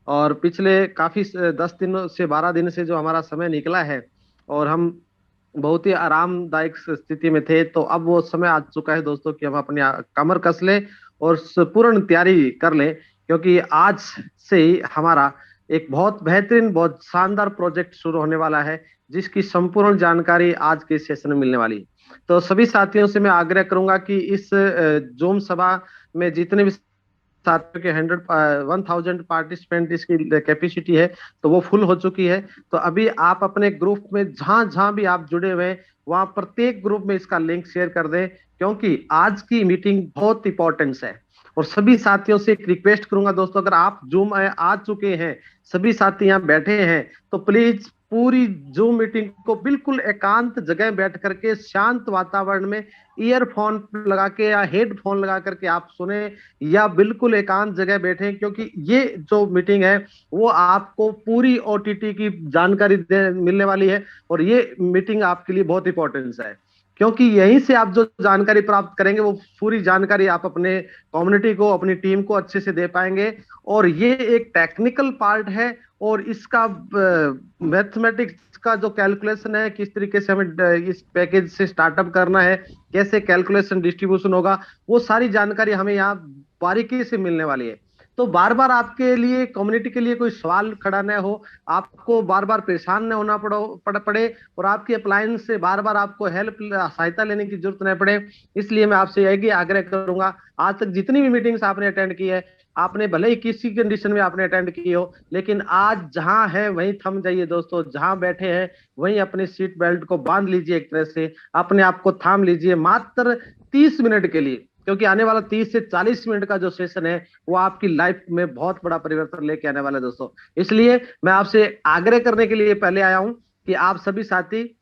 और पिछले काफी 10 दिनों से 12 दिन से जो हमारा समय निकला है, और हम बहुत ही आरामदायक स्थिति में थे, तो अब वो समय आ चुका है दोस्तों कि हम अपनी कमर कस लें और पूर्ण तैयारी कर लें, क्योंकि आज से ही हमारा एक बहुत बेहतरीन, बहुत शानदार प्रोजेक्ट शुरू होने वाला है, जिसकी संपूर्ण जानकारी आज के सेशन में मिलने वाली है। तो सभी साथियों से मैं आग्रह करूंगा कि इस जूम सभा में जितने भी साथियों के 1000 पार्टिसिपेंट इसकी कैपेसिटी है, तो वो फुल हो चुकी है। तो अभी आप अपने ग्रुप में जहां जहां भी आप जुड़े हुए हैं, वहां प्रत्येक ग्रुप में इसका लिंक शेयर कर दें, क्योंकि आज की मीटिंग बहुत इंपॉर्टेंस है। और सभी साथियों से एक रिक्वेस्ट करूंगा दोस्तों, अगर आप जूम आ चुके हैं, सभी साथी यहाँ बैठे हैं, तो प्लीज पूरी जूम मीटिंग को बिल्कुल एकांत जगह बैठ करके शांत वातावरण में ईयरफोन लगा के या हेडफोन लगा करके आप सुने, या बिल्कुल एकांत जगह बैठे, क्योंकि ये जो मीटिंग है वो आपको पूरी ओटीटी की जानकारी मिलने वाली है। और ये मीटिंग आपके लिए बहुत इंपॉर्टेंस है, क्योंकि यहीं से आप जो जानकारी प्राप्त करेंगे, वो पूरी जानकारी आप अपने कम्युनिटी को, अपनी टीम को अच्छे से दे पाएंगे। और ये एक टेक्निकल पार्ट है, और इसका मैथमेटिक्स का जो कैलकुलेशन है, किस तरीके से हमें इस पैकेज से स्टार्टअप करना है, कैसे कैलकुलेशन डिस्ट्रीब्यूशन होगा, वो सारी जानकारी हमें यहाँ बारीकी से मिलने वाली है। तो बार बार आपके लिए, कम्युनिटी के लिए कोई सवाल खड़ा न हो, आपको बार बार परेशान न होना पड़े, और आपकी अप्लायंस से बार बार आपको हेल्प, सहायता लेने की जरूरत न पड़े। इसलिए मैं आपसे यही आग्रह करूंगा, आज तक जितनी भी मीटिंग्स आपने अटेंड की है, आपने भले ही किसी कंडीशन में आपने अटेंड की हो, लेकिन आज जहां है वहीं थम जाइए दोस्तों, जहां बैठे हैं वहीं अपनी सीट बेल्ट को बांध लीजिए, एक तरह से अपने आप को थाम लीजिए मात्र 30 मिनट के लिए, क्योंकि आने वाला 30 से 40 मिनट का जो सेशन है, वो आपकी लाइफ में बहुत बड़ा परिवर्तन लेके आने वाला है दोस्तों। इसलिए मैं आपसे आग्रह करने के लिए पहले आया हूं कि आप सभी साथी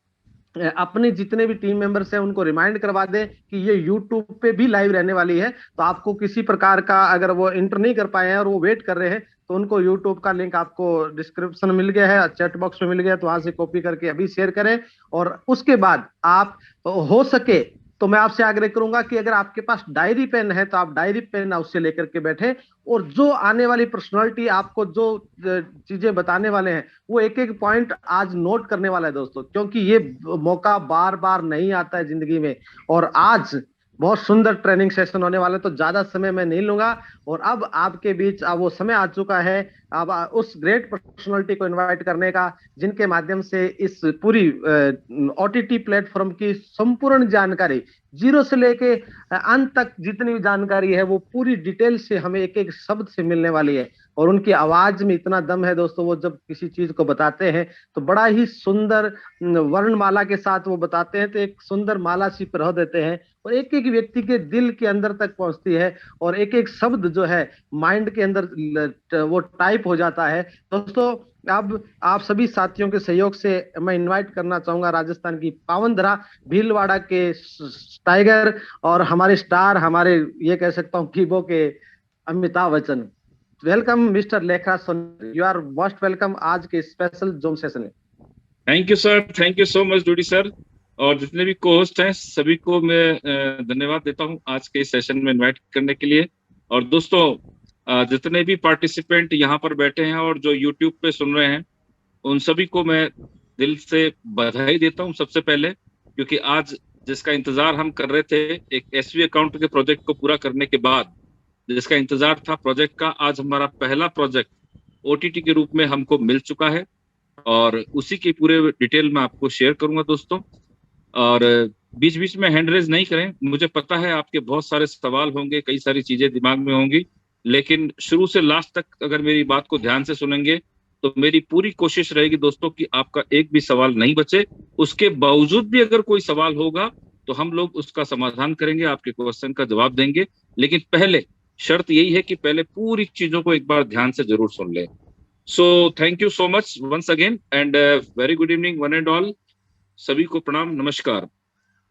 अपने जितने भी टीम मेंबर्स हैं उनको रिमाइंड करवा दें कि ये यूट्यूब पे भी लाइव रहने वाली है। तो आपको किसी प्रकार का, अगर वो एंटर नहीं कर पाए हैं और वो वेट कर रहे हैं, तो उनको यूट्यूब का लिंक आपको डिस्क्रिप्शन मिल गया है, चैट बॉक्स में मिल गया है, तो वहां से कॉपी करके अभी शेयर करें। और उसके बाद आप, हो सके तो मैं आपसे आग्रह करूंगा कि अगर आपके पास डायरी पेन है, तो आप डायरी पेन उससे लेकर के बैठे, और जो आने वाली पर्सनालिटी आपको जो चीजें बताने वाले हैं, वो एक एक पॉइंट आज नोट करने वाला है दोस्तों, क्योंकि ये मौका बार बार नहीं आता है जिंदगी में। और आज बहुत सुंदर ट्रेनिंग सेशन होने वाला है, तो ज्यादा समय मैं नहीं लूंगा। और अब आपके बीच अब वो समय आ चुका है, अब उस ग्रेट पर्सनालिटी को इनवाइट करने का, जिनके माध्यम से इस पूरी ओटीटी प्लेटफॉर्म की संपूर्ण जानकारी, जीरो से लेके अंत तक जितनी भी जानकारी है, वो पूरी डिटेल से हमें एक एक शब्द से मिलने वाली है। और उनकी आवाज में इतना दम है दोस्तों, वो जब किसी चीज को बताते हैं तो बड़ा ही सुंदर वर्णमाला के साथ वो बताते हैं, तो एक सुंदर माला सी पिरो देते हैं, और एक एक व्यक्ति के दिल के अंदर तक पहुंचती है, और एक एक शब्द जो है माइंड के अंदर वो टाइप हो जाता है दोस्तों। अब आप सभी साथियों के सहयोग से मैं इनवाइट करना चाहूंगा राजस्थान की पावन धरा भीलवाड़ा के टाइगर, और हमारे स्टार, हमारे ये कह सकता हूँ कीबो के Amitabh Bachchan. Welcome mister Lekhraj Soni, you are most welcome आज के स्पेशल जूम सेशन में। Thank you sir, thank you so much Dudi sir. और जितने भी को होस्ट हैं सभी को मैं धन्यवाद देता हूं आज के इस सेशन में इनवाइट करने के लिए। और दोस्तों जितने भी पार्टिसिपेंट यहाँ पर बैठे हैं और जो यूट्यूब पे सुन रहे हैं, उन सभी को मैं दिल से बधाई देता हूं सबसे पहले, क्योंकि आज जिसका इंतजार हम कर रहे थे, एक एसवी अकाउंट के प्रोजेक्ट को पूरा करने के बाद जिसका इंतजार था प्रोजेक्ट का, आज हमारा पहला प्रोजेक्ट ओटीटी के रूप में हमको मिल चुका है। और उसी की पूरे डिटेल में आपको शेयर करूंगा दोस्तों। और बीच बीच में हैंड रेज नहीं करें, मुझे पता है आपके बहुत सारे सवाल होंगे, कई सारी चीजें दिमाग में होंगी, लेकिन शुरू से लास्ट तक अगर मेरी बात को ध्यान से सुनेंगे तो मेरी पूरी कोशिश रहेगी दोस्तों कि आपका एक भी सवाल नहीं बचे। उसके बावजूद भी अगर कोई सवाल होगा तो हम लोग उसका समाधान करेंगे, आपके क्वेश्चन का जवाब देंगे। लेकिन पहले शर्त यही है कि पहले पूरी चीजों को एक बार ध्यान से जरूर सुन लें। So thank you so much once again and very good evening one and all. सभी को प्रणाम, नमस्कार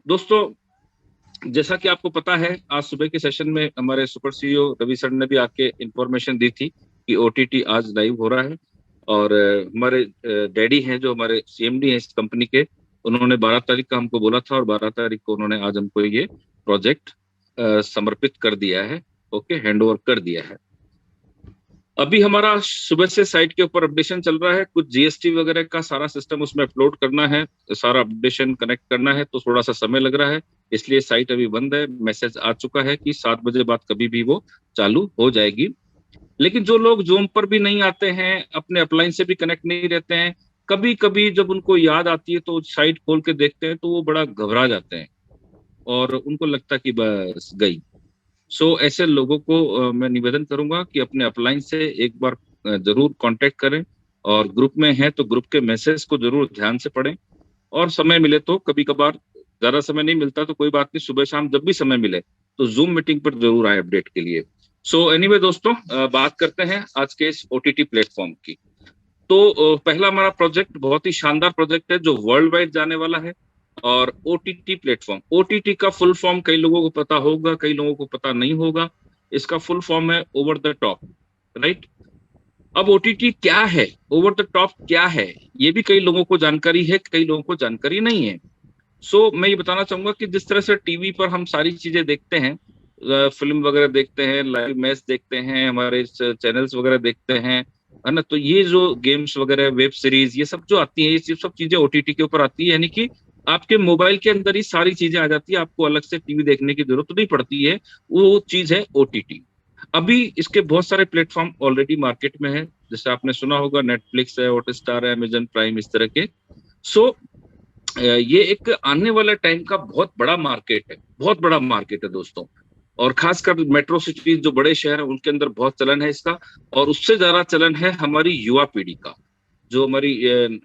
दोस्तों। जैसा कि आपको पता है, आज सुबह के सेशन में हमारे सुपर सीईओ रवि सर ने भी आके इंफॉर्मेशन दी थी कि ओटीटी आज लाइव हो रहा है। और हमारे डैडी हैं जो हमारे सीएमडी हैं इस कंपनी के, उन्होंने 12 तारीख का हमको बोला था और 12 तारीख को उन्होंने आज हमको ये प्रोजेक्ट समर्पित कर दिया है। ओके, हैंड ओवर कर दिया है। अभी हमारा सुबह से साइट के ऊपर अपडेशन चल रहा है, कुछ जीएसटी वगैरह का सारा सिस्टम उसमें अपलोड करना है, सारा अपडेशन कनेक्ट करना है, तो थोड़ा सा समय लग रहा है, इसलिए साइट अभी बंद है। मैसेज आ चुका है कि 7 बजे बाद कभी भी वो चालू हो जाएगी। लेकिन जो लोग जूम पर भी नहीं आते हैं, अपने अपलाइन से भी कनेक्ट नहीं रहते हैं, कभी कभी जब उनको याद आती है तो साइट खोल के देखते हैं तो वो बड़ा घबरा जाते हैं और उनको लगता है कि बस गई। ऐसे लोगों को मैं निवेदन करूंगा कि अपने अपलाइन से एक बार जरूर कांटेक्ट करें, और ग्रुप में है तो ग्रुप के मैसेज को जरूर ध्यान से पढ़ें, और समय मिले तो कभी कभार, ज्यादा समय नहीं मिलता तो कोई बात नहीं, सुबह शाम जब भी समय मिले तो जूम मीटिंग पर जरूर आए अपडेट के लिए। एनीवे दोस्तों, बात करते हैं आज के इस ओटीटी प्लेटफॉर्म की। पहला हमारा प्रोजेक्ट बहुत ही शानदार प्रोजेक्ट है जो वर्ल्ड वाइड जाने वाला है। और ओटीटी प्लेटफॉर्म, ओटीटी का फुल फॉर्म कई लोगों को पता होगा, कई लोगों को पता नहीं होगा। इसका फुल फॉर्म है ओवर द टॉप, राइट। अब ओटीटी क्या है, ओवर द टॉप क्या है, ये भी कई लोगों को जानकारी है, कई लोगों को जानकारी नहीं है। मैं ये बताना चाहूंगा कि जिस तरह से टीवी पर हम सारी चीजें देखते हैं, फिल्म वगैरह देखते हैं, लाइव मैच देखते हैं, हमारे चैनल्स वगैरह देखते हैं, है ना, तो ये जो गेम्स वगैरह, वेब सीरीज, ये सब जो आती है, ये सब चीजें ओटीटी के ऊपर आती है। यानी कि आपके मोबाइल के अंदर ही सारी चीजें आ जाती है, आपको अलग से टीवी देखने की जरूरत नहीं पड़ती है। वो चीज है ओटीटी। अभी इसके बहुत सारे प्लेटफॉर्म ऑलरेडी मार्केट में है, जैसे आपने सुना होगा नेटफ्लिक्स है, हॉटस्टार है, अमेजन प्राइम, इस तरह के। सो ये एक आने वाले टाइम का बहुत बड़ा मार्केट है, बहुत बड़ा मार्केट है दोस्तों। और खासकर मेट्रो सिटीज जो बड़े शहर हैं उनके अंदर बहुत चलन है इसका, और उससे ज्यादा चलन है हमारी युवा पीढ़ी का। जो हमारी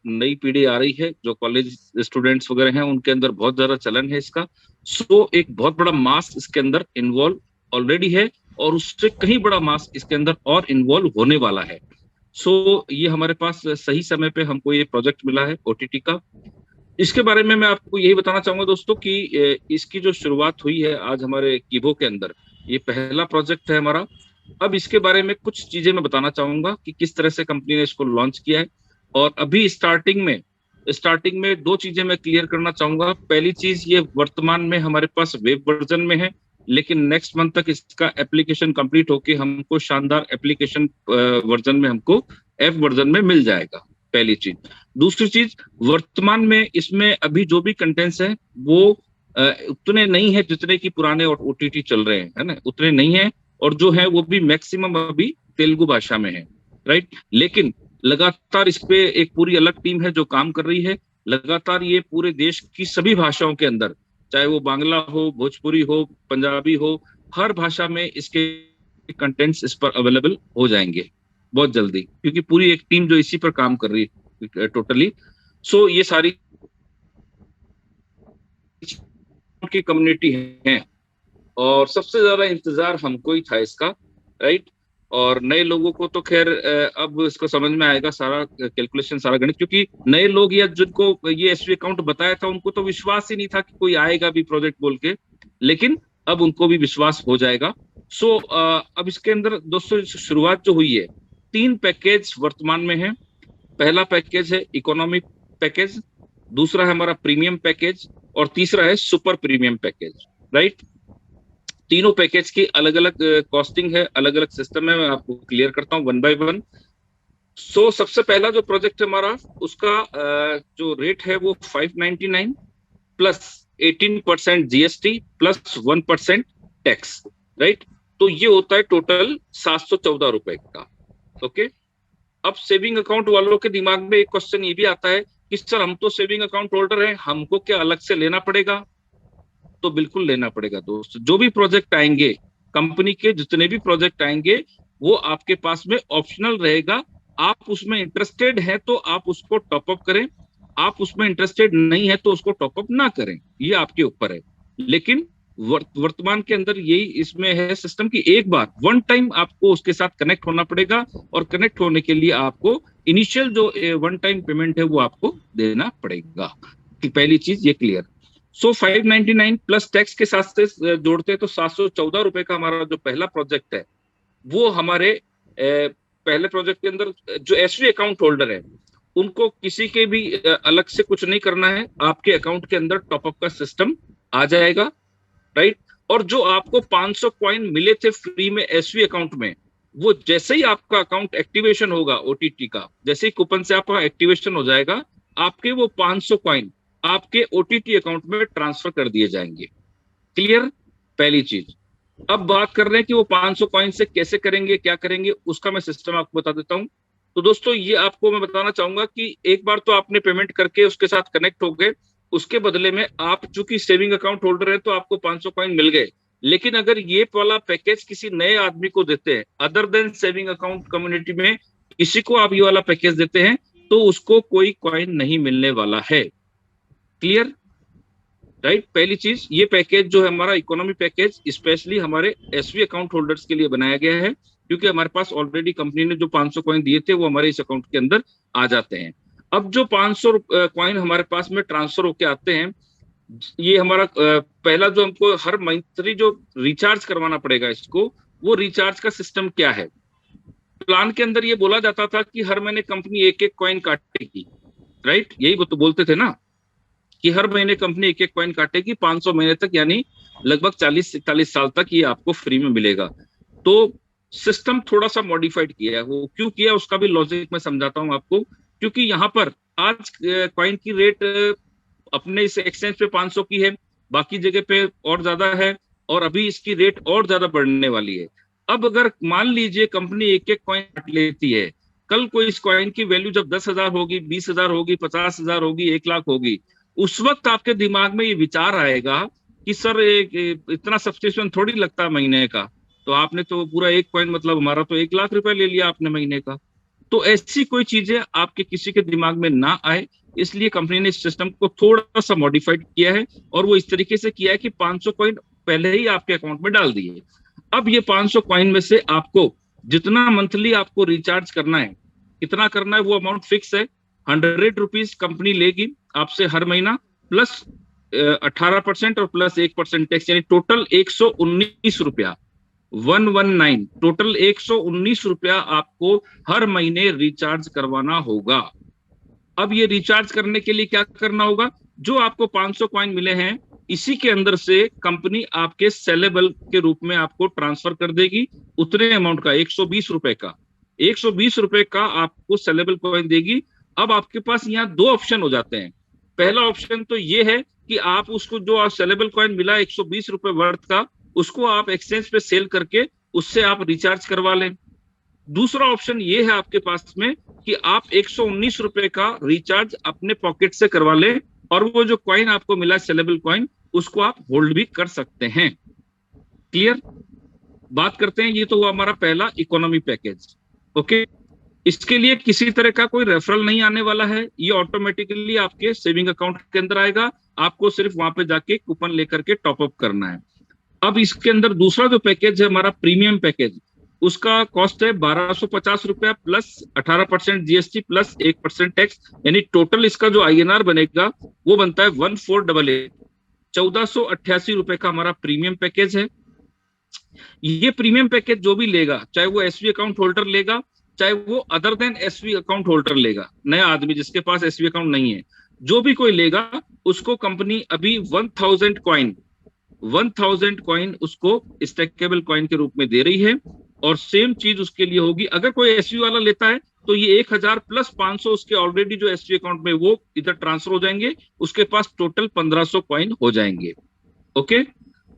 नई पीढ़ी आ रही है, जो कॉलेज स्टूडेंट्स वगैरह हैं, उनके अंदर बहुत ज्यादा चलन है इसका। एक बहुत बड़ा मास इसके अंदर इन्वॉल्व ऑलरेडी है, और उससे कहीं बड़ा मास इसके अंदर और इन्वॉल्व होने वाला है। ये हमारे पास सही समय पे हमको ये प्रोजेक्ट मिला है ओटीटी का। इसके बारे में मैं आपको यही बताना चाहूंगा दोस्तों कि इसकी जो शुरुआत हुई है आज हमारे कीबो के अंदर, ये पहला प्रोजेक्ट है हमारा। अब इसके बारे में कुछ चीजें मैं बताना चाहूंगा कि किस तरह से कंपनी ने इसको लॉन्च किया है। और अभी स्टार्टिंग में दो चीजें मैं क्लियर करना चाहूंगा। पहली चीज, ये वर्तमान में हमारे पास वेब वर्जन में है, लेकिन नेक्स्ट मंथ तक इसका एप्लीकेशन कंप्लीट होके हमको शानदार एप्लीकेशन वर्जन में, हमको ऐप वर्जन में मिल जाएगा, पहली चीज। दूसरी चीज, वर्तमान में इसमें अभी जो भी कंटेंट्स है वो उतने नहीं है जितने की पुराने और ओटीटी चल रहे हैं, है ना, उतने नहीं है। और जो है वो भी मैक्सिमम अभी तेलुगु भाषा में है, राइट। लेकिन लगातार इस पे एक पूरी अलग टीम है जो काम कर रही है। लगातार ये पूरे देश की सभी भाषाओं के अंदर, चाहे वो बांग्ला हो, भोजपुरी हो, पंजाबी हो, हर भाषा में इसके कंटेंट्स इस पर अवेलेबल हो जाएंगे बहुत जल्दी, क्योंकि पूरी एक टीम जो इसी पर काम कर रही है टोटली। ये सारी की कम्युनिटी है, और सबसे ज्यादा इंतजार हमको ही था इसका, राइट। और नए लोगों को तो खैर अब इसको समझ में आएगा सारा कैलकुलेशन, सारा गणित, क्योंकि नए लोग या जिनको ये एसवी अकाउंट बताया था उनको तो विश्वास ही नहीं था कि कोई आएगा भी प्रोजेक्ट बोल के, लेकिन अब उनको भी विश्वास हो जाएगा। अब इसके अंदर दोस्तों शुरुआत जो हुई है, 3 पैकेज वर्तमान में है। पहला पैकेज है इकोनॉमिक पैकेज, दूसरा है हमारा प्रीमियम पैकेज, और तीसरा है सुपर प्रीमियम पैकेज, राइट। तीनों पैकेज की अलग अलग कॉस्टिंग है, अलग अलग सिस्टम है, मैं आपको क्लियर करता हूँ वन बाय वन। सबसे पहला जो प्रोजेक्ट है हमारा, उसका जो रेट है वो 599 plus 18% GST plus 1% tax, right. तो ये होता है टोटल 714 रुपए का, ओके। अब सेविंग अकाउंट वालों के दिमाग में एक क्वेश्चन ये भी आता है कि सर हम तो सेविंग अकाउंट होल्डर हैं, हमको क्या अलग से लेना पड़ेगा? तो बिल्कुल लेना पड़ेगा दोस्त। जो भी प्रोजेक्ट आएंगे, कंपनी के जितने भी प्रोजेक्ट आएंगे, वो आपके पास में ऑप्शनल रहेगा। आप उसमें इंटरेस्टेड है तो आप उसको टॉप अप करें, आप उसमें इंटरेस्टेड नहीं है तो उसको टॉप अप ना करें, ये आपके ऊपर है। लेकिन वर्तमान के अंदर यही इसमें है सिस्टम की एक बार वन टाइम आपको उसके साथ कनेक्ट होना पड़ेगा, और कनेक्ट होने के लिए आपको इनिशियल जो वन टाइम पेमेंट है वो आपको देना पड़ेगा। कि पहली चीज ये क्लियर। 599 प्लस टैक्स के साथ से जोड़ते हैं तो 714 रुपए का हमारा जो पहला प्रोजेक्ट है, वो हमारे पहले प्रोजेक्ट के अंदर जो एसवी अकाउंट होल्डर है उनको किसी के भी अलग से कुछ नहीं करना है, आपके अकाउंट के अंदर टॉपअप का सिस्टम आ जाएगा, राइट। और जो आपको 500 कॉइन मिले थे फ्री में एसवी अकाउंट में, वो जैसे ही आपका अकाउंट एक्टिवेशन होगा ओटीटी का, जैसे ही कूपन से आपका एक्टिवेशन हो जाएगा, आपके वो 500 कॉइन आपके ओटीटी अकाउंट में ट्रांसफर कर दिए जाएंगे। क्लियर? पहली चीज। अब बात कर रहे हैं कि वो 500 कॉइन से कैसे करेंगे, क्या करेंगे, उसका मैं सिस्टम आपको बता देता हूं। तो दोस्तों ये आपको मैं बताना चाहूंगा कि एक बार तो आपने पेमेंट करके उसके साथ कनेक्ट हो गए, उसके बदले में आप चूंकि सेविंग अकाउंट होल्डर है तो आपको 500 कॉइन मिल गए। लेकिन अगर ये वाला पैकेज किसी नए आदमी को देते हैं, other than saving account community में किसी को आप ये वाला पैकेज देते हैं, तो उसको कोई कॉइन नहीं मिलने वाला है। क्लियर? राइट? पहली चीज, ये पैकेज जो है हमारा इकोनॉमी पैकेज स्पेशली हमारे एसवी अकाउंट होल्डर्स के लिए बनाया गया है, क्योंकि हमारे पास ऑलरेडी कंपनी ने जो 500 कॉइन दिए थे वो हमारे इस अकाउंट के अंदर आ जाते हैं। अब जो 500 कॉइन हमारे पास में ट्रांसफर होके आते हैं, ये हमारा पहला जो हमको हर मंथली जो रिचार्ज करवाना पड़ेगा इसको, वो रिचार्ज का सिस्टम क्या है। प्लान के अंदर ये बोला जाता था कि हर महीने कंपनी एक एक कॉइन काटेगी, राइट? यही वो तो बोलते थे ना कि हर महीने कंपनी एक एक कॉइन काटेगी 500 महीने तक, यानी लगभग 40-41 साल तक ये आपको फ्री में मिलेगा। तो सिस्टम थोड़ा सा मॉडिफाइड किया है। वो क्यों किया उसका भी लॉजिक मैं समझाता हूं आपको। क्योंकि यहाँ पर आज कॉइन की रेट अपने इस एक्सचेंज पे 500 की है, बाकी जगह पे और ज्यादा है, और अभी इसकी रेट और ज्यादा बढ़ने वाली है। अब अगर मान लीजिए कंपनी एक एक कॉइन काट लेती है, कल को इस कॉइन की वैल्यू जब 10,000 होगी, 20,000 होगी, 50,000 होगी, 1 लाख होगी, उस वक्त आपके दिमाग में ये विचार आएगा कि सर इतना सब्सक्रिप्शन थोड़ी लगता है महीने का, तो आपने तो पूरा एक कॉइन मतलब हमारा तो 1 लाख रुपए ले लिया आपने महीने का। तो ऐसी कोई चीजें आपके किसी के दिमाग में ना आए, इसलिए कंपनी ने इस सिस्टम को थोड़ा सा मॉडिफाइड किया है, और वो इस तरीके से किया है कि 500 कॉइन पहले ही आपके अकाउंट में डाल दिए। अब ये 500 कॉइन में से आपको जितना मंथली आपको रिचार्ज करना है, कितना करना है, वो अमाउंट फिक्स है। 100 रुपीज कंपनी लेगी आपसे हर महीना, प्लस 18% और प्लस 1% टैक्स, यानी टोटल 119 रुपया, 119, टोटल 119 रुपया आपको हर महीने रिचार्ज करवाना होगा। अब ये रिचार्ज करने के लिए क्या करना होगा, जो आपको 500 कॉइन मिले हैं इसी के अंदर से कंपनी आपके सेलेबल के रूप में आपको ट्रांसफर कर देगी उतने अमाउंट का, 120 रुपए का, 120 रुपए का आपको सेलेबल कॉइन देगी। अब आपके पास यहाँ दो ऑप्शन हो जाते हैं। पहला ऑप्शन तो ये है कि आप उसको जो सेलेबल कॉइन मिला 120 रुपए वर्थ का, उसको आप एक्सचेंज पे सेल करके उससे आप रिचार्ज करवा लें। दूसरा ऑप्शन ये है आपके पास में कि आप 119 रुपए का रिचार्ज अपने पॉकेट से करवा लें, और वो जो कॉइन आपको मिला सेलेबल कॉइन, उसको आप होल्ड भी कर सकते हैं। क्लियर? बात करते हैं, ये तो हुआ हमारा पहला इकोनॉमी पैकेज। ओके, इसके लिए किसी तरह का कोई रेफरल नहीं आने वाला है, ये ऑटोमेटिकली आपके सेविंग अकाउंट के अंदर आएगा, आपको सिर्फ वहां पे जाके कूपन लेकर के टॉप अप करना है। अब इसके अंदर दूसरा जो पैकेज है हमारा प्रीमियम पैकेज, उसका कॉस्ट है 1250 रुपया प्लस 18% जीएसटी प्लस 1% टैक्स, यानी टोटल इसका जो आईएनआर बनेगा वो बनता है 1488, 1488 रुपए का हमारा प्रीमियम पैकेज है। ये प्रीमियम पैकेज जो भी लेगा, चाहे वो एसवी अकाउंट होल्डर लेगा, चाहे वो other than SV account holder लेगा, नया आदमी जिसके पास एसवी अकाउंट नहीं है, जो भी कोई लेगा उसको कंपनी अभी 1000 कॉइन उसको स्टैकेबल कॉइन के रूप में दे रही है। और सेम चीज उसके लिए होगी, अगर कोई एसवी वाला लेता है तो ये 1000 प्लस 500 उसके ऑलरेडी जो एसवी अकाउंट में वो इधर ट्रांसफर हो जाएंगे, उसके पास टोटल 1500 कॉइन हो जाएंगे। ओके,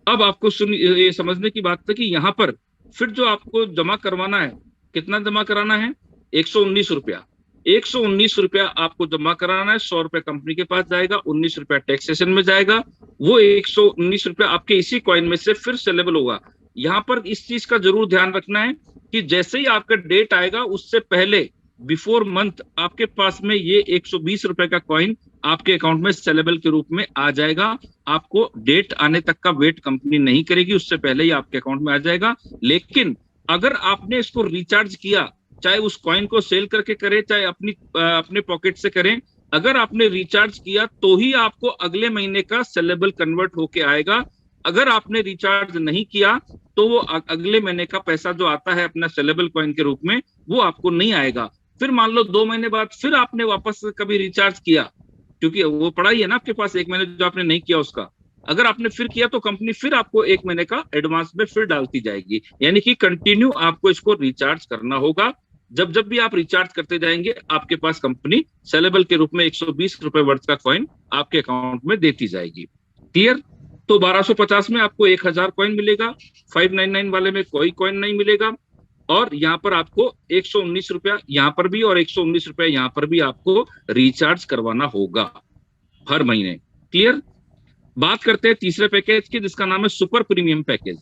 अब आपको ये समझने की बात है कि यहाँ पर फिर जो आपको जमा करवाना है, कितना जमा कराना है, 119 रुपया, 119 रुपया आपको जमा कराना है। 100 रुपया कंपनी के पास जाएगा, 19 रुपया टैक्सेशन में जाएगा, वो 119 रुपया आपके इसी कॉइन में से फिर सेलेबल होगा। यहाँ पर इस चीज का जरूर ध्यान रखना है कि जैसे ही आपका डेट आएगा उससे पहले बिफोर मंथ आपके पास में ये 120 रुपए का कॉइन आपके अकाउंट में सेलेबल के रूप में आ जाएगा। आपको डेट आने तक का वेट कंपनी नहीं करेगी, उससे पहले ही आपके अकाउंट में आ जाएगा। लेकिन अगर आपने इसको रिचार्ज किया, चाहे उस कॉइन को सेल करके करें, चाहे अपने पॉकेट से करें, अगर आपने रिचार्ज किया तो ही आपको अगले महीने का सेलेबल कन्वर्ट होके आएगा। अगर आपने रिचार्ज नहीं किया तो वो अगले महीने का पैसा जो आता है अपना सेलेबल कॉइन के रूप में, वो आपको नहीं आएगा। फिर मान लो 2 महीने बाद फिर आपने वापस कभी रिचार्ज किया, क्योंकि वो पड़ा ही है ना आपके पास 1 महीने जो आपने नहीं किया उसका, अगर आपने फिर किया तो कंपनी फिर आपको 1 महीने का एडवांस में फिर डालती जाएगी। यानी कि कंटिन्यू आपको इसको रिचार्ज करना होगा। जब जब भी आप रिचार्ज करते जाएंगे, आपके पास कंपनी सेलेबल के रूप में 120 रुपए वर्थ का कॉइन आपके अकाउंट में देती जाएगी। क्लियर? तो 1250 में आपको 1000 कॉइन मिलेगा, 599 वाले में कोई कॉइन नहीं मिलेगा, और यहाँ पर आपको 119 रुपया यहाँ पर भी और 119 रुपया यहाँ पर भी आपको रिचार्ज करवाना होगा हर महीने। क्लियर? बात करते हैं तीसरे पैकेज की, जिसका नाम है super premium package.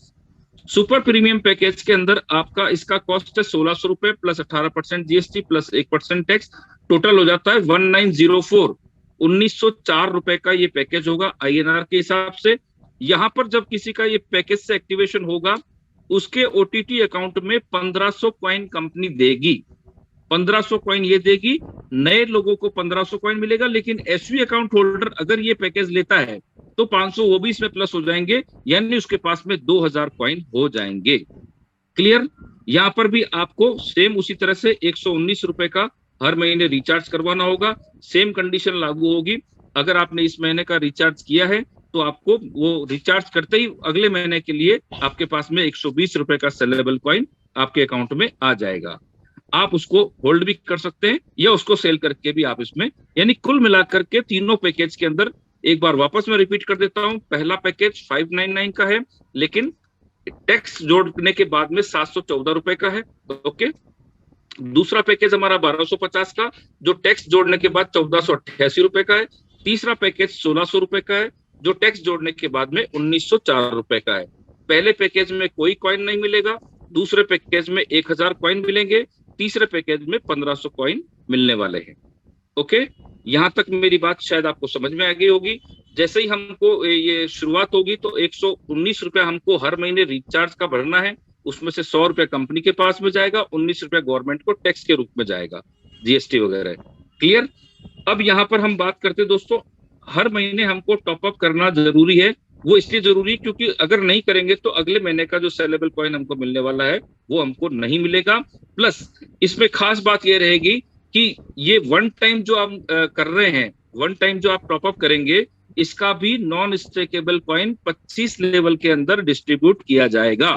Super premium package के अंदर आपका इसका कॉस्ट है 1600 रुपए plus 18% GST plus 1% tax, total हो जाता है 1904, 1904 रुपए का ये पैकेज होगा आईएनआर के हिसाब से। यहां पर जब किसी का ये पैकेज से एक्टिवेशन होगा, उसके ओटीटी अकाउंट में 1500 कॉइन कंपनी देगी, 1500 कॉइन ये देगी। नए लोगों को 1500 कॉइन मिलेगा, लेकिन एसवी अकाउंट होल्डर अगर ये पैकेज लेता है तो 500 वो भी इसमें प्लस हो जाएंगे, यानी उसके पास में 2000 कॉइन हो जाएंगे। क्लियर? यहां पर भी आपको सेम उसी तरह से 119 रुपए का हर महीने रिचार्ज करवाना होगा। सेम कंडीशन लागू होगी। अगर आपने इस महीने का रिचार्ज किया है तो आपको वो रिचार्ज करते ही अगले महीने के लिए आपके पास में 120 रुपए का सेलेबल कॉइन आपके अकाउंट में आ जाएगा। आप उसको होल्ड भी कर सकते हैं या उसको सेल करके भी आप इसमें, यानी कुल मिलाकर के तीनों पैकेज के अंदर, एक बार वापस मैं रिपीट कर देता हूं, पहला पैकेज 599 का है, लेकिन टैक्स जोड़ने के बाद में 714 रुपए का है। ओके। दूसरा पैकेज हमारा 1250 का, जो टैक्स जोड़ने के बाद 1488 रुपए का है। तीसरा पैकेज 1600 रुपए का है, जो टैक्स जोड़ने के बाद में 1904 रुपए का है। पहले पैकेज में कोई कॉइन नहीं मिलेगा, दूसरे पैकेज में 1000 कॉइन मिलेंगे, तीसरे पैकेज में 1500 कॉइन मिलने वाले हैं। ओके, यहां तक मेरी बात शायद आपको समझ में आ गई होगी। जैसे ही हमको ये शुरुआत होगी तो 119 रुपया हमको हर महीने रिचार्ज का भरना है, उसमें से 100 रुपया कंपनी के पास में जाएगा, 19 रुपया गवर्नमेंट को टैक्स के रूप में जाएगा, जीएसटी वगैरह। क्लियर? अब यहाँ पर हम बात करते हैं दोस्तों, हर महीने हमको टॉपअप करना जरूरी है। वो इसलिए जरूरी क्योंकि अगर नहीं करेंगे तो अगले महीने का जो सेलेबल कॉइन हमको मिलने वाला है वो हमको नहीं मिलेगा। प्लस इसमें खास बात ये रहेगी कि ये वन टाइम जो आप कर रहे हैं, वन टाइम जो आप टॉपअप करेंगे, इसका भी नॉन स्टेकेबल कॉइन 25 लेवल के अंदर डिस्ट्रीब्यूट किया जाएगा।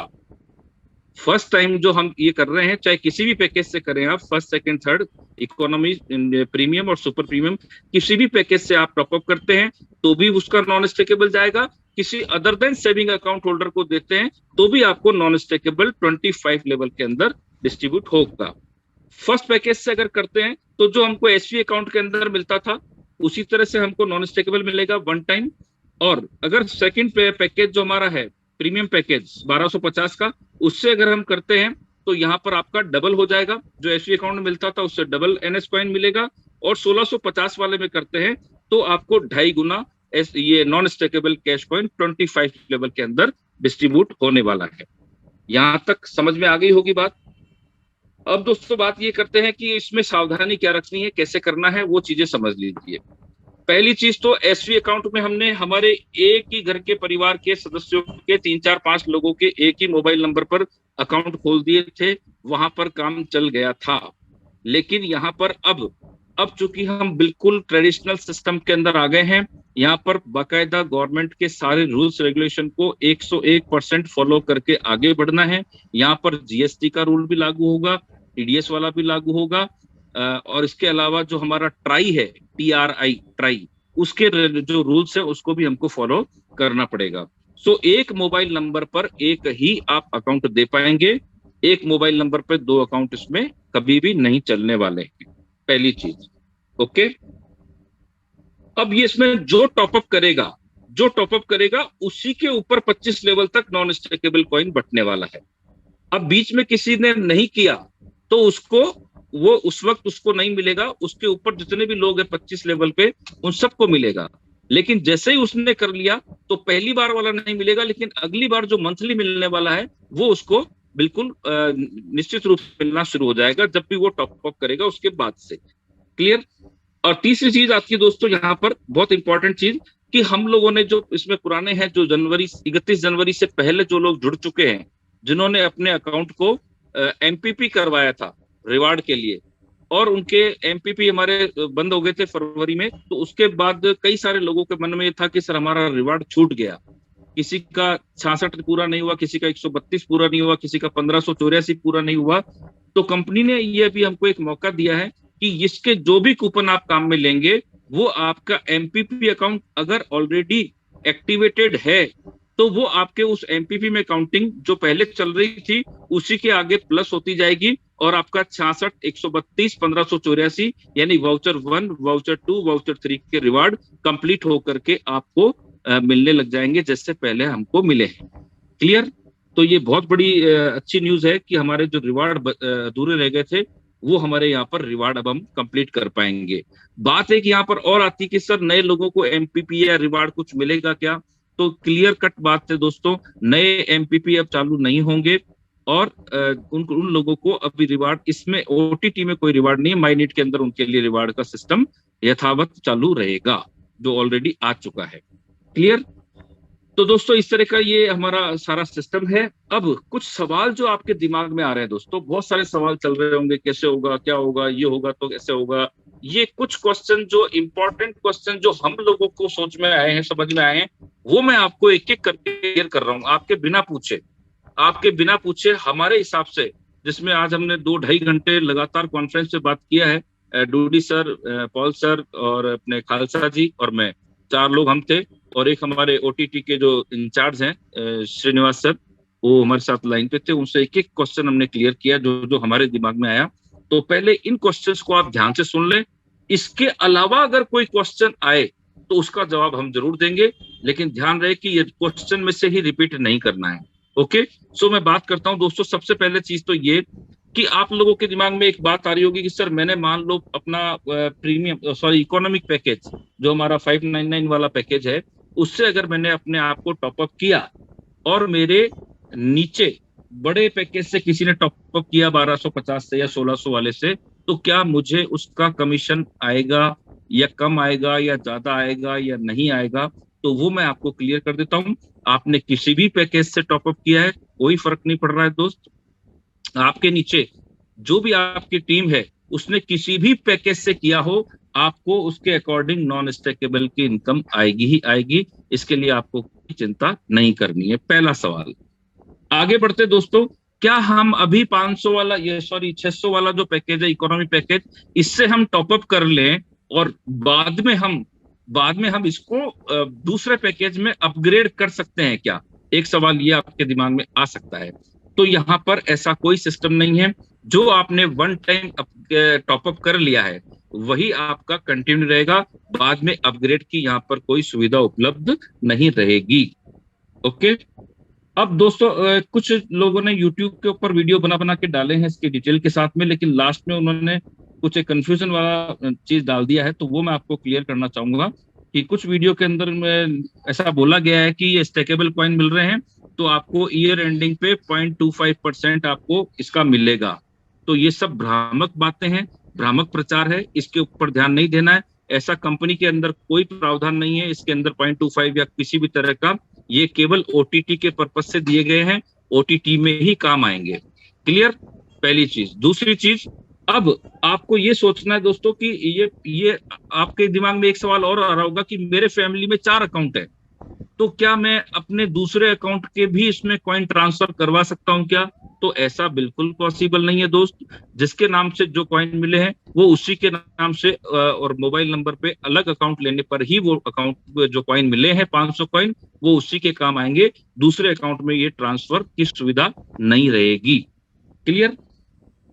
फर्स्ट टाइम जो हम ये कर रहे हैं, चाहे किसी भी पैकेज से करें आप, first second third, economy, premium और सुपर प्रीमियम, किसी भी पैकेज से आप टॉपअप करते हैं तो भी उसका नॉन स्टेकेबल जाएगा। किसी other than saving account holder को देते हैं तो भी आपको नॉन स्टेकेबल 25 लेवल के अंदर डिस्ट्रीब्यूट होगा। फर्स्ट पैकेज से अगर करते हैं तो जो हमको एसवी अकाउंट के अंदर मिलता था उसी तरह से हमको नॉन स्टेकेबल मिलेगा वन टाइम। और अगर सेकंड पैकेज जो हमारा है प्रीमियम पैकेज 1250 का, उससे अगर हम करते हैं तो यहाँ पर आपका डबल हो जाएगा, जो एसवी अकाउंट में मिलता था उससे डबल एनएस कॉइन मिलेगा। और 1650 वाले में करते हैं तो आपको 2.5 गुना ये non stakeable cash coin 25 level के अंदर डिस्ट्रीब्यूट होने वाला है। यहां तक समझ में आ गई होगी बात। अब दोस्तों बात ये करते हैं कि इसमें सावधानी क्या रखनी है, कैसे करना है, वो चीजें समझ लीजिए। पहली चीज तो एसवी अकाउंट में हमने हमारे एक ही घर के परिवार के सदस्यों के 3 4 5 लोगों के एक ही मोबाइल नंबर पर अकाउंट खोल दिए थे, वहां पर काम चल गया था। लेकिन यहाँ पर अब चूंकि हम बिल्कुल ट्रेडिशनल सिस्टम के अंदर आ गए हैं, यहाँ पर बाकायदा गवर्नमेंट के सारे रूल्स रेगुलेशन को 101% फॉलो करके आगे बढ़ना है। यहाँ पर जीएसटी का रूल भी लागू होगा, टीडीएस वाला भी लागू होगा, और इसके अलावा जो हमारा ट्राई है, ट्राई, उसके जो रूल्स है उसको भी हमको फॉलो करना पड़ेगा। सो एक मोबाइल नंबर पर एक ही आप अकाउंट दे पाएंगे, एक मोबाइल नंबर पर 2 अकाउंट इसमें कभी भी नहीं चलने वाले हैं, पहली चीज। ओके, अब ये इसमें जो टॉपअप करेगा उसी के ऊपर 25 लेवल तक नॉन स्टेकेबल कॉइन बटने वाला है। अब बीच में किसी ने नहीं किया तो उसको वो उस वक्त उसको नहीं मिलेगा, उसके ऊपर जितने भी लोग हैं 25 लेवल पे उन सबको मिलेगा। लेकिन जैसे ही उसने कर लिया तो पहली बार वाला नहीं मिलेगा, लेकिन अगली बार जो मंथली मिलने वाला है वो उसको बिल्कुल निश्चित रूप से मिलना शुरू हो जाएगा जब भी वो टॉपअप करेगा उसके बाद से। क्लियर? और तीसरी चीज आती है दोस्तों यहाँ पर बहुत इंपॉर्टेंट चीज, कि हम लोगों ने जो इसमें पुराने हैं, जो 31 जनवरी से पहले जो लोग जुड़ चुके हैं, जिन्होंने अपने अकाउंट को एमपीपी करवाया था रिवार्ड के लिए, और उनके एमपीपी हमारे बंद हो गए थे फरवरी में, तो उसके बाद कई सारे लोगों के मन में ये था कि सर हमारा रिवार्ड छूट गया, किसी का 66 पूरा नहीं हुआ, किसी का 132 पूरा नहीं हुआ, किसी का 1584 पूरा नहीं हुआ। तो कंपनी ने ये भी हमको एक मौका दिया है कि इसके जो भी कूपन आप काम में लेंगे, वो आपका एमपीपी अकाउंट अगर ऑलरेडी एक्टिवेटेड है, तो वो आपके उस एमपीपी में काउंटिंग जो पहले चल रही थी उसी के आगे प्लस होती जाएगी, और आपका 66, 132, 1584 यानी वाउचर 1, वाउचर 2, वाउचर 3 के रिवार्ड कंप्लीट होकर के आपको मिलने लग जाएंगे जैसे पहले हमको मिले हैं। क्लियर? तो ये बहुत बड़ी अच्छी न्यूज है कि हमारे जो रिवार्ड अधूरे रह गए थे, वो हमारे यहाँ पर रिवार्ड अब हम कंप्लीट कर पाएंगे। बात है कि यहाँ पर और आती कि सर नए लोगों को एमपीपी या रिवार्ड कुछ मिलेगा क्या? तो क्लियर कट बात है दोस्तों, नए एमपीपी अब चालू नहीं होंगे, और उन लोगों को अभी रिवार्ड, इसमें ओटीटी में कोई रिवार्ड नहीं है, माइनेट के अंदर उनके लिए रिवार्ड का सिस्टम यथावत चालू रहेगा जो ऑलरेडी आ चुका है। क्लियर? तो दोस्तों इस तरह का ये हमारा सारा सिस्टम है। अब कुछ सवाल जो आपके दिमाग में आ रहे हैं दोस्तों, बहुत सारे सवाल चल रहे होंगे, कैसे होगा, क्या होगा, ये होगा तो कैसे होगा। ये कुछ क्वेश्चन जो इंपॉर्टेंट क्वेश्चन जो हम लोगों को सोच में आए हैं, समझ में आए हैं, वो मैं आपको एक एक करके क्लियर कर रहा हूँ, आपके बिना पूछे हमारे हिसाब से, जिसमें आज हमने 2-2.5 घंटे लगातार कॉन्फ्रेंस पे बात किया है। डूडी सर, पॉल सर और अपने खालसा जी और मैं, 4 लोग हम थे, और एक हमारे ओटीटी के जो इंचार्ज हैं श्रीनिवास सर, वो हमारे साथ लाइन पे थे। उनसे एक एक क्वेश्चन हमने क्लियर किया जो जो हमारे दिमाग में आया। तो पहले इन क्वेश्चंस को आप ध्यान से सुन लें, इसके अलावा अगर कोई क्वेश्चन आए तो उसका जवाब हम जरूर देंगे, लेकिन ध्यान रहे कि ये क्वेश्चन में से ही रिपीट नहीं करना है। ओके, सो मैं बात करता हूं दोस्तों। सबसे पहले चीज तो ये कि आप लोगों के दिमाग में एक बात आ रही होगी कि सर मैंने मान लो अपना इकोनॉमिक पैकेज जो हमारा 599 वाला पैकेज है, उससे अगर मैंने अपने आप को टॉपअप किया, और मेरे नीचे बड़े पैकेज से किसी ने टॉपअप किया 1250 से या 1600 वाले से, तो क्या मुझे उसका कमीशन आएगा, या कम आएगा, या ज्यादा आएगा, या नहीं आएगा? तो वो मैं आपको क्लियर कर देता हूं। आपने किसी भी पैकेज से टॉपअप किया है, कोई फर्क नहीं पड़ रहा है दोस्त। आपके नीचे जो भी आपकी टीम है उसने किसी भी पैकेज से किया हो, आपको उसके अकॉर्डिंग नॉन स्टेकेबल की इनकम आएगी ही आएगी। इसके लिए आपको कोई चिंता नहीं करनी है। पहला सवाल। आगे बढ़ते दोस्तों, क्या हम अभी 500 वाला 600 वाला जो पैकेज है, इकोनॉमी पैकेज, इससे हम टॉपअप कर लें और बाद में हम इसको दूसरे पैकेज में अपग्रेड कर सकते हैं क्या? एक सवाल ये आपके दिमाग में आ सकता है। तो यहाँ पर ऐसा कोई सिस्टम नहीं है। जो आपने वन टाइम टॉपअप कर लिया है वही आपका कंटिन्यू रहेगा, बाद में अपग्रेड की यहाँ पर कोई सुविधा उपलब्ध नहीं रहेगी। ओके, अब दोस्तों कुछ लोगों ने YouTube के ऊपर वीडियो बना बना के डाले हैं इसकी डिटेल के साथ में, लेकिन लास्ट में उन्होंने कुछ एक कंफ्यूजन वाला चीज डाल दिया है, तो वो मैं आपको क्लियर करना चाहूंगा कि कुछ वीडियो के अंदर में ऐसा बोला गया है कि ये स्टेकेबल कॉइन मिल रहे हैं, तो आपको ईयर एंडिंग पे 0.25% आपको इसका मिलेगा। तो ये सब भ्रामक बातें हैं, भ्रामक प्रचार है, इसके ऊपर ध्यान नहीं देना है। ऐसा कंपनी के अंदर कोई प्रावधान नहीं है इसके अंदर 0.25 या किसी भी तरह का। ये केवल ओटीटी के पर्पज से दिए गए हैं, ओटीटी में ही काम आएंगे। क्लियर? पहली चीज। दूसरी चीज, अब आपको ये सोचना है दोस्तों कि ये आपके दिमाग में एक सवाल और आ रहा होगा कि मेरे फैमिली में 4 अकाउंट है, तो क्या मैं अपने दूसरे अकाउंट के भी इसमें कॉइन ट्रांसफर करवा सकता हूं क्या? तो ऐसा बिल्कुल पॉसिबल नहीं है दोस्त। जिसके नाम से जो कॉइन मिले हैं वो उसी के नाम से और मोबाइल नंबर पे अलग अकाउंट लेने पर ही वो अकाउंट जो कॉइन मिले हैं 500 कॉइन, वो उसी के काम आएंगे। दूसरे अकाउंट में ये ट्रांसफर की सुविधा नहीं रहेगी। क्लियर?